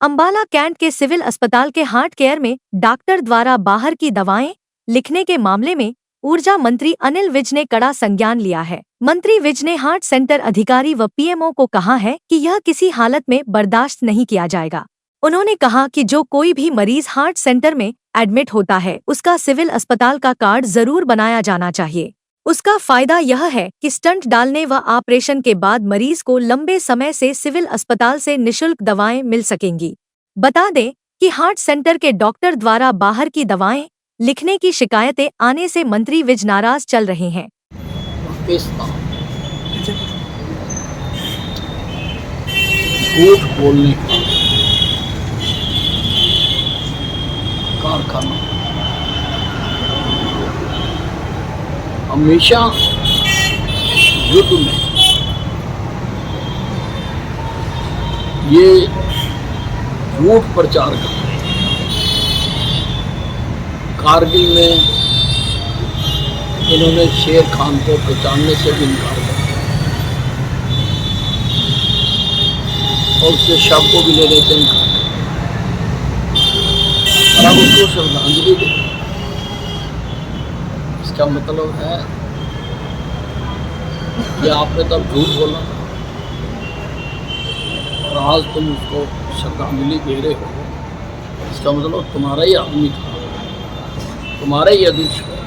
Ambala cantt के civil अस्पताल के हार्ट केयर में डॉक्टर द्वारा बाहर की दवाएं लिखने के मामले में ऊर्जा मंत्री अनिल विज ने कड़ा संज्ञान लिया है। मंत्री विज ने हार्ट सेंटर अधिकारी व पीएमओ को कहा है कि यह किसी हालत में बर्दाश्त नहीं किया जाएगा। उन्होंने कहा कि जो कोई भी मरीज हार्ट सेंटर में एडमिट होता है उसका सिविल अस्पताल का कार्ड जरूर बनाया जाना चाहिए। उसका फायदा यह है कि स्टंट डालने व ऑपरेशन के बाद मरीज को लंबे समय से सिविल अस्पताल से निशुल्क दवाएं मिल सकेंगी। बता दें कि हार्ट सेंटर के डॉक्टर द्वारा बाहर की दवाएं लिखने की शिकायतें आने से मंत्री विज नाराज चल रहे हैं। झूठ बोलने का कारखाना हमेशा युद्ध में ये झूठ प्रचार करते हैं। कारगिल में इन्होंने शेर खान को पहचानने से भी इनकार कर दिया और उसके शव को भी लेने से इनकार कर दिया। अब उसको श्रद्धांजलि दे, इसका मतलब है कि आपने तब झूठ बोला और आज तुम उसको श्रद्धांजलि दे रहे हो। इसका मतलब तुम्हारा ही आदमी था, तुम्हारा ही अध्यक्ष है,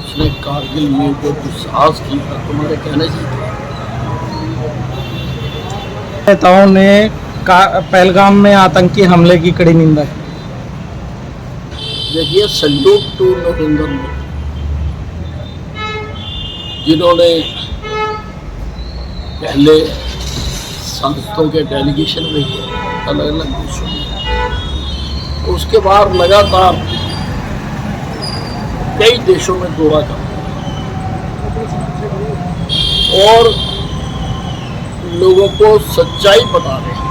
उसने कारगिल में जो दुस्साहस किया तुम्हारे कहने से था। नेताओं ने पहलगाम में आतंकी हमले की कड़ी निंदा की। देखिए, सल्यूट टू नरेंद्र मोदी जिन्होंने पहले संसदों के डेलीगेशन भेजे अलग अलग देशों में, उसके बाद लगातार कई देशों में दौरा कर और लोगों को सच्चाई बता रहे हैं।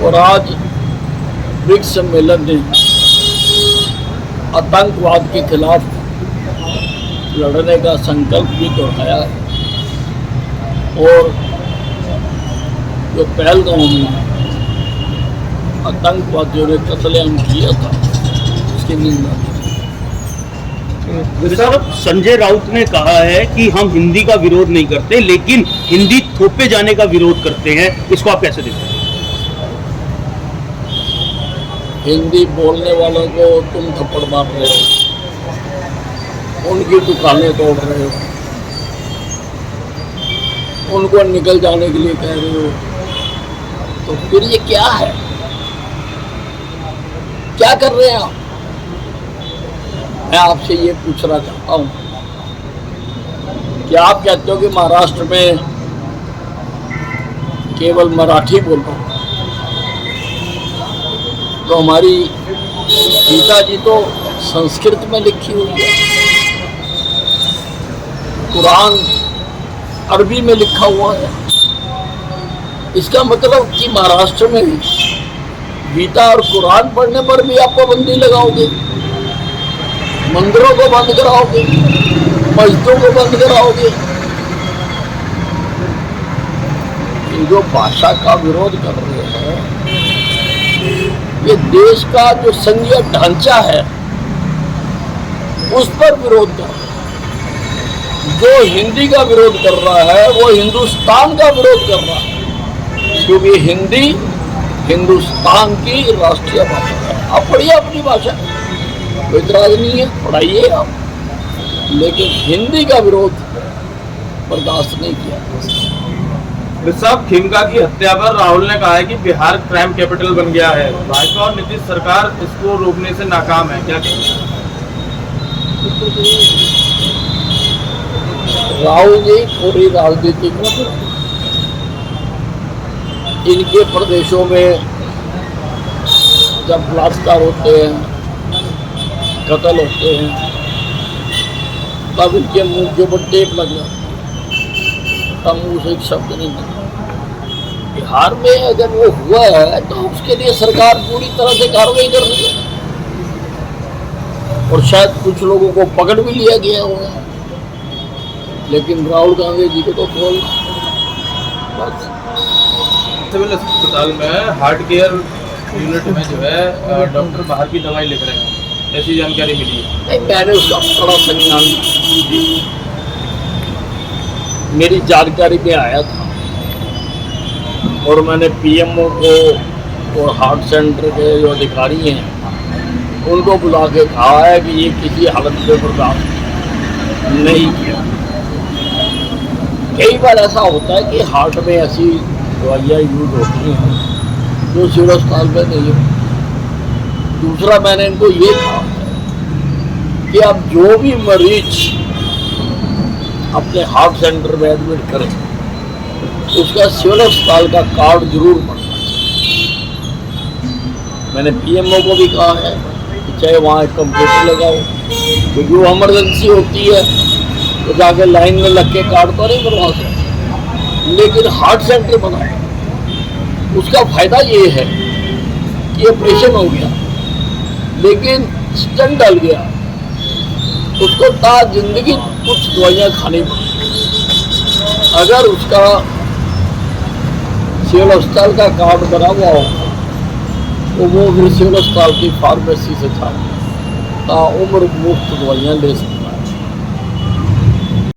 और आज ब्रिक्स सम्मेलन ने आतंकवाद के खिलाफ लड़ने का संकल्प भी दोहराया है और जो पहलगाम में आतंकवादियों ने कत्लेआम किया था उसकी निंदा की। सर, संजय राउत ने कहा है कि हम हिंदी का विरोध नहीं करते लेकिन हिंदी थोपे जाने का विरोध करते हैं, इसको आप कैसे देखते हैं? हिंदी बोलने वालों को तुम थप्पड़ मार रहे हो, उनकी दुकानें तोड़ रहे हो, उनको निकल जाने के लिए कह रहे हो, तो फिर ये क्या है? क्या कर रहे हैं आप? मैं आपसे ये पूछना चाहता हूँ कि आप कहते हो कि महाराष्ट्र में केवल मराठी बोल रहा हूँ, तो हमारी गीता जी तो संस्कृत में लिखी हुई है, कुरान अरबी में लिखा हुआ है। इसका मतलब कि महाराष्ट्र में गीता और कुरान पढ़ने पर भी आप पाबंदी लगाओगे, मंदिरों को बंद कराओगे, मस्जिदों को बंद कराओगे। ये जो भाषा का विरोध कर रहे हैं, ये देश का जो संघीय ढांचा है उस पर विरोध कर रहे हैं। जो हिंदी का विरोध कर रहा है वो हिंदुस्तान का विरोध कर रहा है, क्योंकि हिंदी हिंदुस्तान की राष्ट्रीय भाषा है। आप पढ़िए अपनी भाषा, कोई इतराज नहीं है, पढ़ाइए आप, लेकिन हिंदी का विरोध बर्दाश्त नहीं किया। साहब, खिमका की हत्या पर राहुल ने कहा है कि बिहार क्राइम कैपिटल बन गया है। भाजपा और नीतीश सरकार इसको रोकने से नाकाम है, क्या कहेंगे? राहुल जी पूरी राजनीति को इनके प्रदेशों में जब बलात्कार होते हैं, कत्ल होते हैं, तब इनके मुंह के ऊपर टेप लग जाती है, तब मुंह से एक शब्द नहीं निकलता। बिहार में अगर वो हुआ है तो उसके लिए सरकार पूरी तरह से कार्रवाई कर रही है और शायद कुछ लोगों को पकड़ भी लिया गया होगा, लेकिन राहुल गांधी जी को तो बोल बस सिविल अस्पताल में हार्ट केयर यूनिट में जो है डॉक्टर बाहर की दवाई लिख रहे हैं, ऐसी जानकारी मिली है। नहीं, मैंने उसका बड़ा संज्ञान लिया। मेरी जानकारी में आया था और मैंने पीएमओ को और हार्ट सेंटर के जो अधिकारी हैं उनको बुला के कहा है कि ये किसी हालत में बर्दाश्त नहीं किया। कई बार ऐसा होता है कि हार्ट में ऐसी दवाइयाँ यूज होती हैं जो सिविल अस्पताल में नहीं होती। दूसरा, मैंने इनको ये कहा कि अब जो भी मरीज अपने हार्ट सेंटर में एडमिट करें उसका सिविल अस्पताल का कार्ड जरूर बनना चाहिए। मैंने पीएमओ को भी कहा है कि चाहे वहाँ एक कंप्यूटर लगाओ, क्योंकि वो इमरजेंसी होती है तो जाके लाइन में लग के कार्ड तो नहीं बनवा सकते, लेकिन हार्ट सेंटर बनाए उसका फायदा ये है कि ऑपरेशन हो गया लेकिन स्टेंट डल गया, उसको ता जिंदगी कुछ दवाइयाँ खानी पड़ी। अगर उसका सिविल अस्पताल का कार्ड बना हुआ हो तो वो फिर सिविल अस्पताल की फार्मेसी से था उम्र मुफ्त दवाइयाँ ले सकते।